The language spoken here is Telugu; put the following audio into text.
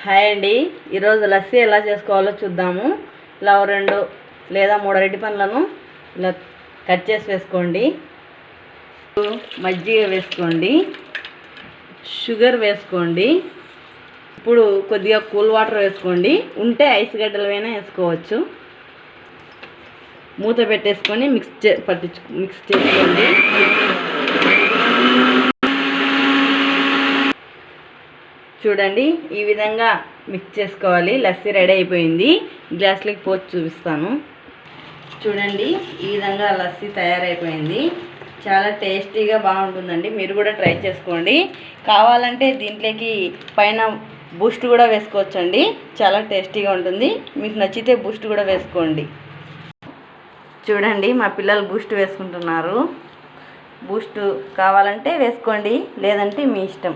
హాయ్ అండి. ఈరోజు లస్సీ ఎలా చేసుకోవాలో చూద్దాము. ఇలా 2 లేదా 3 అరటి పండ్లను ఇలా కట్ చేసి వేసుకోండి. మజ్జిగ వేసుకోండి, షుగర్ వేసుకోండి. ఇప్పుడు కొద్దిగా కూల్ వాటర్ వేసుకోండి, ఉంటే ఐస్ గడ్డలైనా వేసుకోవచ్చు. మూత పెట్టేసుకొని మిక్స్ చేసుకోండి. చూడండి, ఈ విధంగా మిక్స్ చేసుకోవాలి. లస్సీ రెడీ అయిపోయింది. గ్లాస్లోకి పోసి చూపిస్తాను. చూడండి, ఈ విధంగా లస్సీ తయారైపోయింది. చాలా టేస్టీగా బాగుంటుందండి. మీరు కూడా ట్రై చేసుకోండి. కావాలంటే దీంట్లోకి పైన బూస్ట్ కూడా వేసుకోవచ్చండి. చాలా టేస్టీగా ఉంటుంది. మీకు నచ్చితే బూస్ట్ కూడా వేసుకోండి. చూడండి, మా పిల్లలు బూస్ట్ వేసుకుంటున్నారు. బూస్ట్ కావాలంటే వేసుకోండి, లేదంటే మీ ఇష్టం.